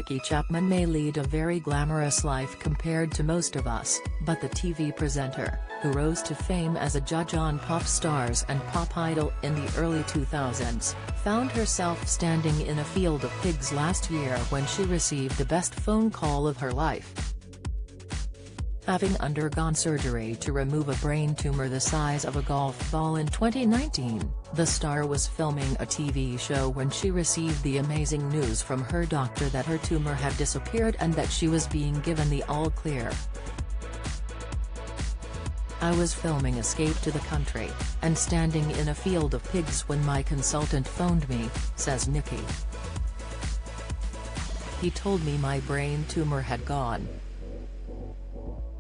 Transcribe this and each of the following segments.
Nicki Chapman may lead a very glamorous life compared to most of us, but the TV presenter, who rose to fame as a judge on Pop Stars and Pop Idol in the early 2000s, found herself standing in a field of pigs last year when she received the best phone call of her life. Having undergone surgery to remove a brain tumor the size of a golf ball in 2019, the star was filming a TV show when she received the amazing news from her doctor that her tumor had disappeared and that she was being given the all-clear. "I was filming Escape to the Country, and standing in a field of pigs when my consultant phoned me," says Nicki. "He told me my brain tumor had gone.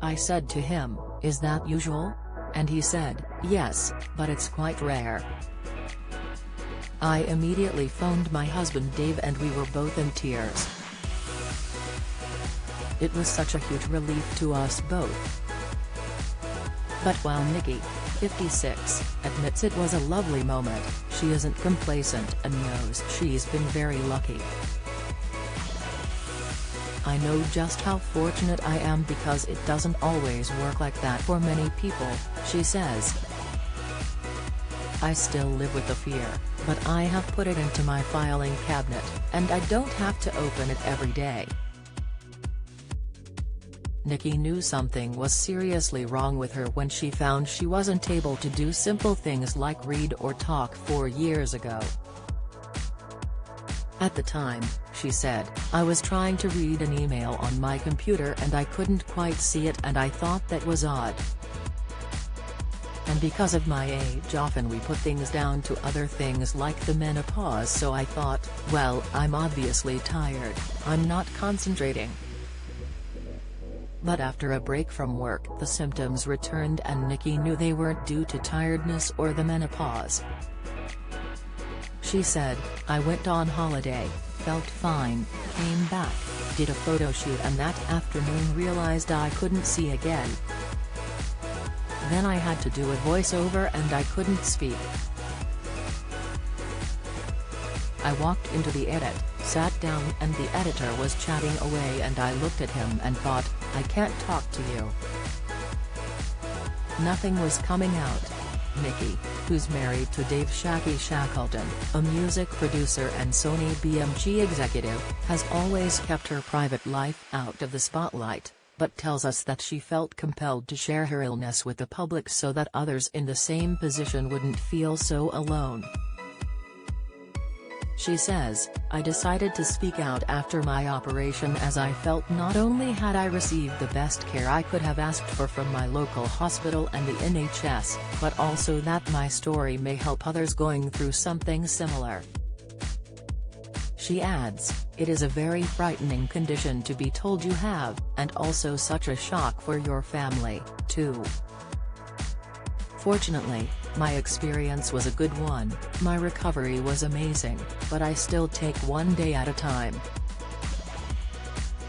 I said to him, 'Is that usual?' And he said, 'Yes, but it's quite rare.' I immediately phoned my husband Dave and we were both in tears. It was such a huge relief to us both." But while Nicki, 56, admits it was a lovely moment, she isn't complacent and knows she's been very lucky. "I know just how fortunate I am because it doesn't always work like that for many people," she says. "I still live with the fear, but I have put it into my filing cabinet, and I don't have to open it every day." Nicki knew something was seriously wrong with her when she found she wasn't able to do simple things like read or talk 4 years ago. "At the time," she said, "I was trying to read an email on my computer and I couldn't quite see it and I thought that was odd. And because of my age often we put things down to other things like the menopause, so I thought, well, I'm obviously tired, I'm not concentrating." But after a break from work the symptoms returned and Nicki knew they weren't due to tiredness or the menopause. She said, "I went on holiday, felt fine, came back, did a photo shoot and that afternoon realized I couldn't see again. Then I had to do a voiceover and I couldn't speak. I walked into the edit, sat down and the editor was chatting away and I looked at him and thought, I can't talk to you." Nothing was coming out. Nicki, who's married to Dave "Shaggy" Shackleton, a music producer and Sony BMG executive, has always kept her private life out of the spotlight, but tells us that she felt compelled to share her illness with the public so that others in the same position wouldn't feel so alone. She says, "I decided to speak out after my operation as I felt not only had I received the best care I could have asked for from my local hospital and the NHS, but also that my story may help others going through something similar." She adds, "It is a very frightening condition to be told you have, and also such a shock for your family, too. Fortunately, my experience was a good one, my recovery was amazing, but I still take one day at a time.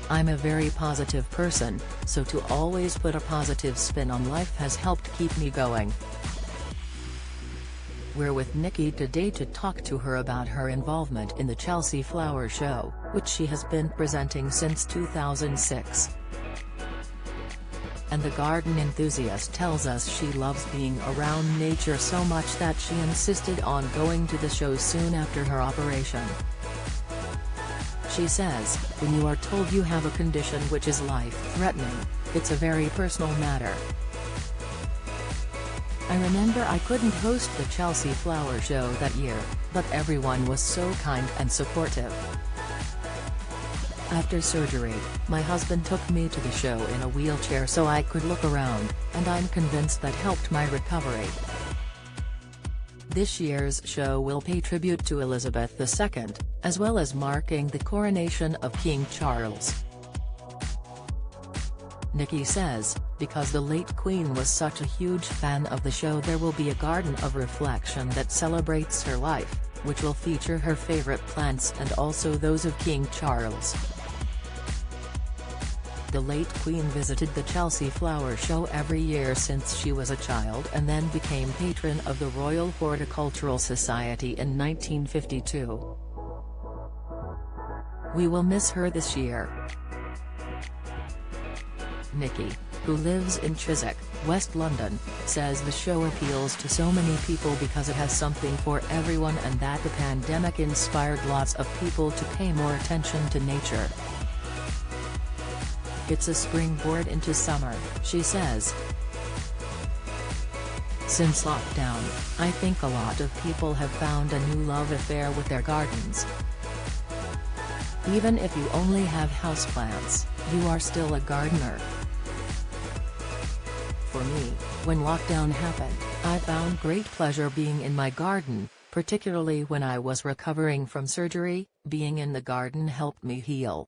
I'm a very positive person, so to always put a positive spin on life has helped keep me going." We're with Nicki today to talk to her about her involvement in the Chelsea Flower Show, which she has been presenting since 2006. And the garden enthusiast tells us she loves being around nature so much that she insisted on going to the show soon after her operation. She says, "When you are told you have a condition which is life-threatening, it's a very personal matter. I remember I couldn't host the Chelsea Flower Show that year, but everyone was so kind and supportive. After surgery, my husband took me to the show in a wheelchair so I could look around, and I'm convinced that helped my recovery." This year's show will pay tribute to Elizabeth II, as well as marking the coronation of King Charles. Nicki says, "Because the late Queen was such a huge fan of the show, there will be a garden of reflection that celebrates her life, which will feature her favorite plants and also those of King Charles." The late Queen visited the Chelsea Flower Show every year since she was a child and then became patron of the Royal Horticultural Society in 1952. We will miss her this year. Nicki, who lives in Chiswick, West London, says the show appeals to so many people because it has something for everyone and that the pandemic inspired lots of people to pay more attention to nature. It's a springboard into summer, she says. Since lockdown, I think a lot of people have found a new love affair with their gardens. Even if you only have houseplants, you are still a gardener. For me, when lockdown happened, I found great pleasure being in my garden, particularly when I was recovering from surgery. Being in the garden helped me heal.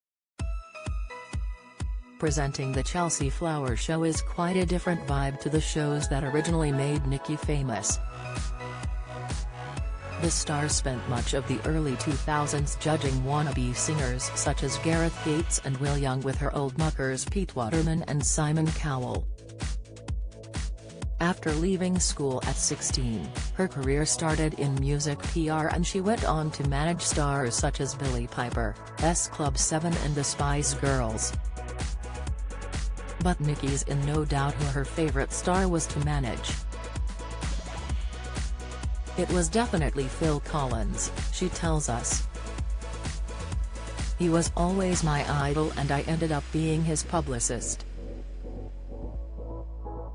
Presenting the Chelsea Flower Show is quite a different vibe to the shows that originally made Nicki famous. The star spent much of the early 2000s judging wannabe singers such as Gareth Gates and Will Young with her old muckers Pete Waterman and Simon Cowell. After leaving school at 16, her career started in music PR and she went on to manage stars such as Billie Piper, Club 7 and the Spice Girls. But Nicki's in no doubt who her favorite star was to manage. It was definitely Phil Collins, she tells us. He was always my idol and I ended up being his publicist.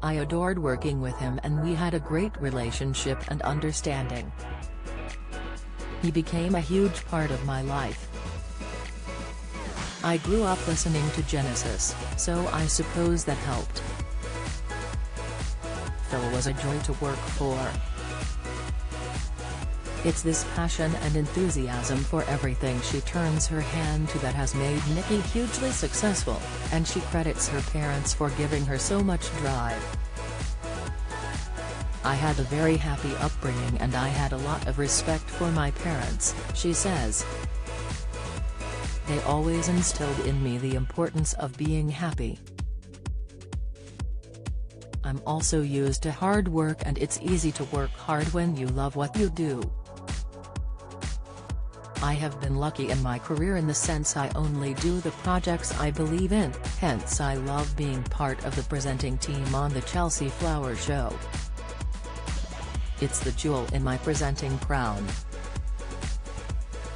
I adored working with him and we had a great relationship and understanding. He became a huge part of my life. I grew up listening to Genesis, so I suppose that helped. Phil was a joy to work for. It's this passion and enthusiasm for everything she turns her hand to that has made Nicki hugely successful, and she credits her parents for giving her so much drive. I had a very happy upbringing and I had a lot of respect for my parents, she says. They always instilled in me the importance of being happy. I'm also used to hard work and it's easy to work hard when you love what you do. I have been lucky in my career in the sense I only do the projects I believe in, hence I love being part of the presenting team on the Chelsea Flower Show. It's the jewel in my presenting crown.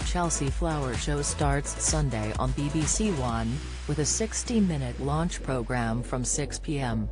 Chelsea Flower Show starts Sunday on BBC One, with a 60-minute launch programme from 6 p.m.